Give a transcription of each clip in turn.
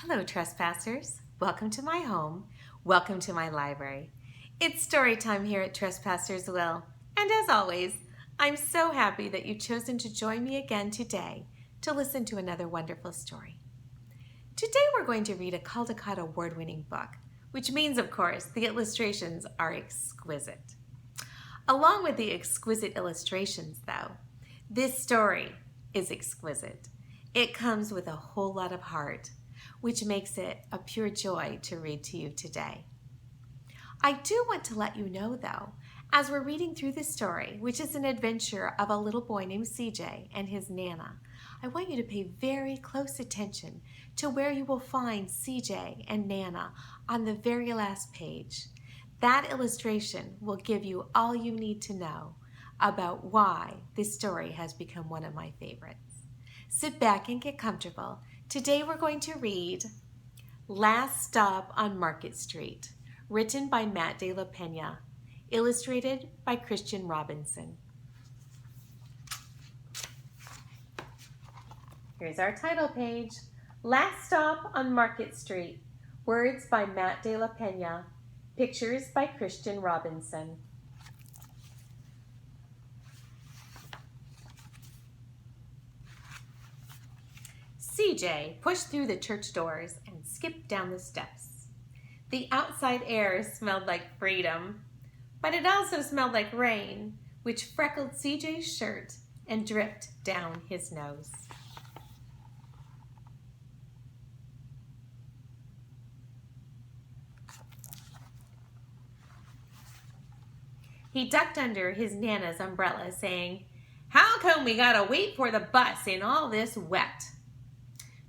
Hello, trespassers. Welcome to my home. Welcome to my library. It's story time here at Trespassers Will. And as always, I'm so happy that you've chosen to join me again today to listen to another wonderful story. Today we're going to read a Caldecott Award-winning book, which means, of course, the illustrations are exquisite. Along with the exquisite illustrations, though, this story is exquisite. It comes with a whole lot of heart, which makes it a pure joy to read to you today. I do want to let you know, though, as we're reading through this story, which is an adventure of a little boy named CJ and his Nana, I want you to pay very close attention to where you will find CJ and Nana on the very last page. That illustration will give you all you need to know about why this story has become one of my favorites. Sit back and get comfortable. Today we're going to read Last Stop on Market Street, written by Matt de la Pena, illustrated by Christian Robinson. Here's our title page, Last Stop on Market Street, words by Matt de la Pena, pictures by Christian Robinson. CJ pushed through the church doors and skipped down the steps. The outside air smelled like freedom, but it also smelled like rain, which freckled CJ's shirt and dripped down his nose. He ducked under his Nana's umbrella, saying, "How come we gotta wait for the bus in all this wet?"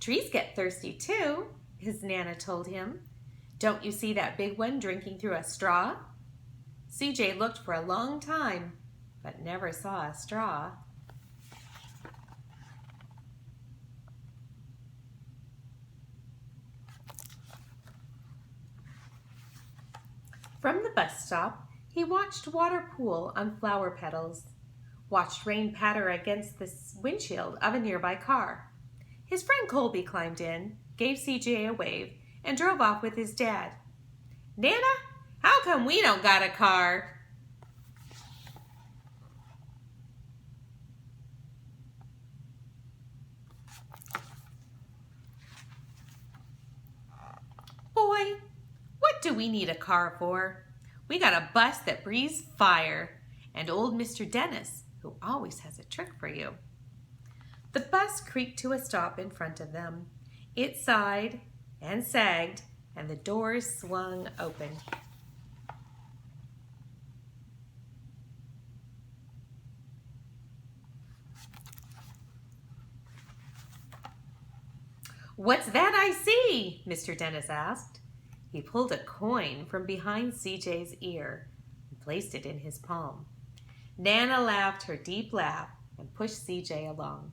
"Trees get thirsty too," his Nana told him. "Don't you see that big one drinking through a straw?" CJ looked for a long time, but never saw a straw. From the bus stop, he watched water pool on flower petals, watched rain patter against the windshield of a nearby car. His friend Colby climbed in, gave CJ a wave, and drove off with his dad. "Nana, how come we don't got a car?" "Boy, what do we need a car for? We got a bus that breathes fire, and old Mr. Dennis, who always has a trick for you." The bus creaked to a stop in front of them. It sighed and sagged, and the doors swung open. "What's that I see?" Mr. Dennis asked. He pulled a coin from behind CJ's ear and placed it in his palm. Nana laughed her deep laugh and pushed CJ along.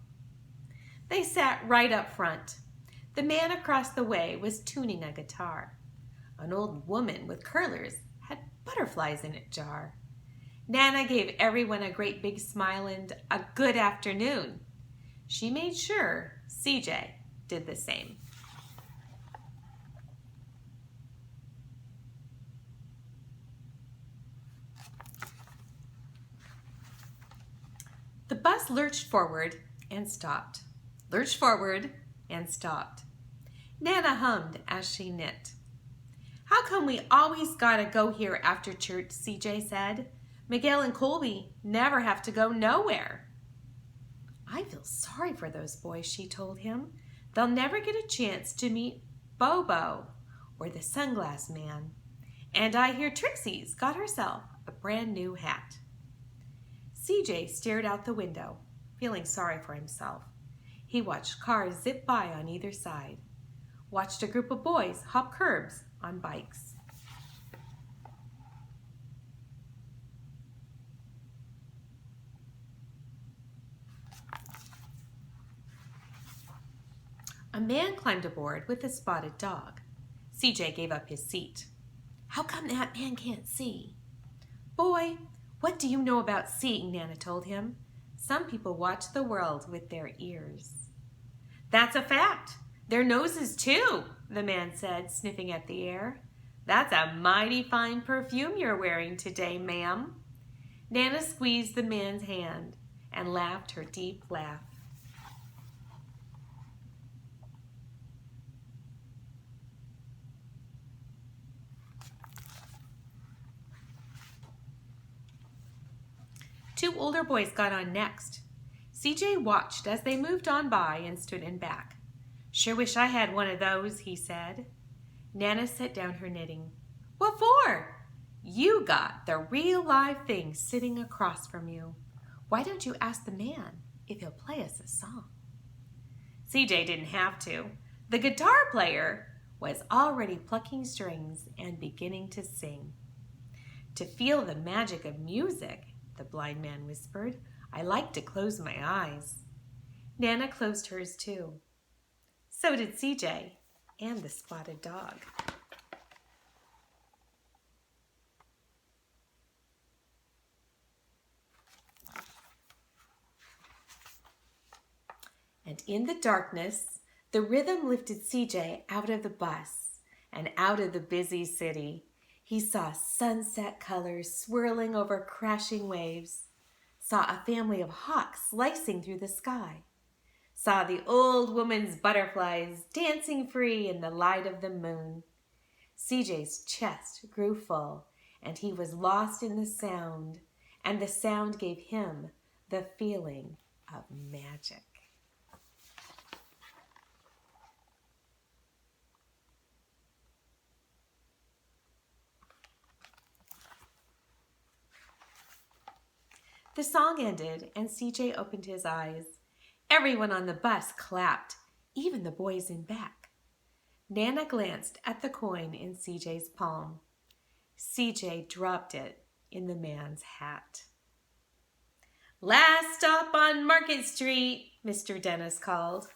They sat right up front. The man across the way was tuning a guitar. An old woman with curlers had butterflies in a jar. Nana gave everyone a great big smile and a good afternoon. She made sure CJ did the same. The bus lurched forward and stopped. Lurched forward and stopped. Nana hummed as she knit. "How come we always gotta go here after church?" CJ said. "Miguel and Colby never have to go nowhere." "I feel sorry for those boys," she told him. "They'll never get a chance to meet Bobo or the sunglass man. And I hear Trixie's got herself a brand new hat." CJ stared out the window, feeling sorry for himself. He watched cars zip by on either side, watched a group of boys hop curbs on bikes. A man climbed aboard with a spotted dog. CJ gave up his seat. "How come that man can't see?" "Boy, what do you know about seeing?" Nana told him. "Some people watch the world with their ears." "That's a fact. Their noses too," the man said, sniffing at the air. "That's a mighty fine perfume you're wearing today, ma'am." Nana squeezed the man's hand and laughed her deep laugh. Two older boys got on next. CJ watched as they moved on by and stood in back. "Sure wish I had one of those," he said. Nana set down her knitting. "What for?" "You got the real live thing sitting across from you. Why don't you ask the man if he'll play us a song?" CJ didn't have to. The guitar player was already plucking strings and beginning to sing. "To feel the magic of music," the blind man whispered, "I like to close my eyes." Nana closed hers too. So did CJ and the spotted dog. And in the darkness, the rhythm lifted CJ out of the bus and out of the busy city. He saw sunset colors swirling over crashing waves, saw a family of hawks slicing through the sky, saw the old woman's butterflies dancing free in the light of the moon. CJ's chest grew full, and he was lost in the sound, and the sound gave him the feeling of magic. The song ended, and CJ opened his eyes. Everyone on the bus clapped, even the boys in back. Nana glanced at the coin in CJ's palm. CJ dropped it in the man's hat. "Last stop on Market Street," Mr. Dennis called.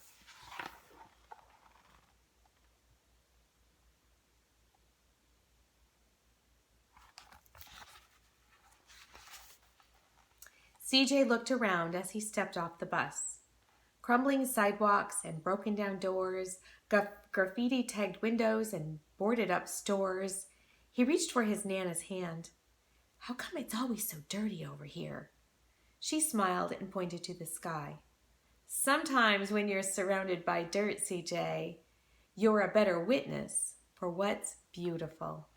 CJ looked around as he stepped off the bus. Crumbling sidewalks and broken down doors, graffiti-tagged windows and boarded-up stores. He reached for his Nana's hand. "How come it's always so dirty over here?" She smiled and pointed to the sky. "Sometimes when you're surrounded by dirt, CJ, you're a better witness for what's beautiful."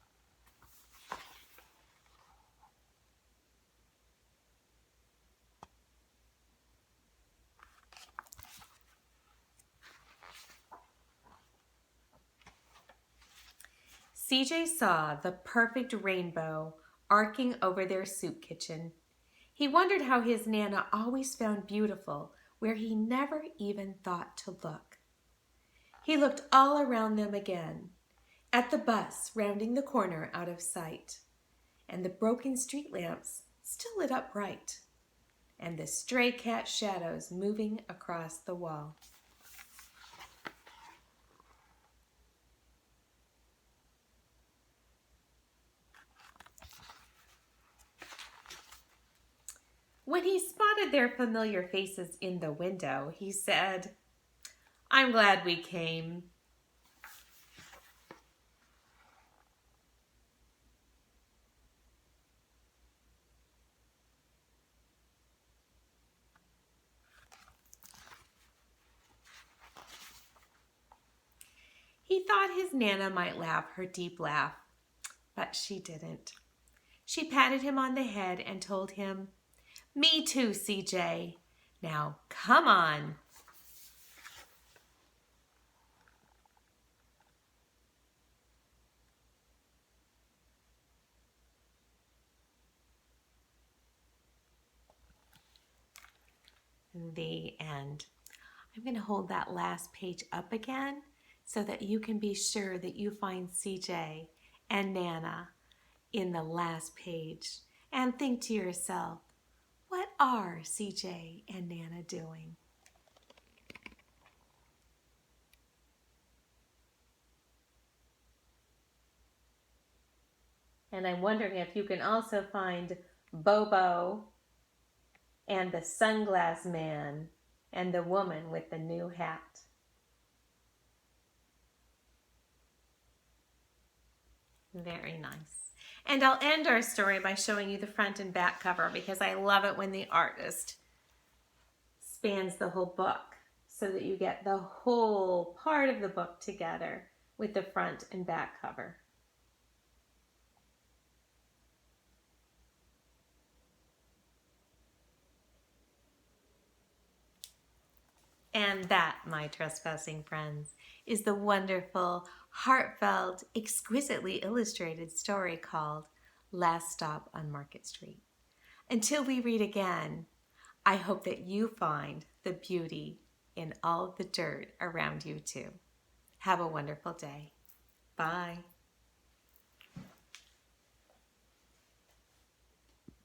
CJ saw the perfect rainbow arcing over their soup kitchen. He wondered how his Nana always found beautiful where he never even thought to look. He looked all around them again, at the bus rounding the corner out of sight, and the broken street lamps still lit up bright, and the stray cat shadows moving across the wall. When he spotted their familiar faces in the window, he said, "I'm glad we came." He thought his Nana might laugh her deep laugh, but she didn't. She patted him on the head and told him, "Me too, CJ. Now, come on." The end. I'm going to hold that last page up again so that you can be sure that you find CJ and Nana in the last page. And think to yourself, what are CJ and Nana doing? And I'm wondering if you can also find Bobo and the sunglass man and the woman with the new hat. Very nice. And I'll end our story by showing you the front and back cover because I love it when the artist spans the whole book so that you get the whole part of the book together with the front and back cover. And that, my trespassing friends, is the wonderful, heartfelt, exquisitely illustrated story called Last Stop on Market Street. Until we read again, I hope that you find the beauty in all the dirt around you too. Have a wonderful day. Bye.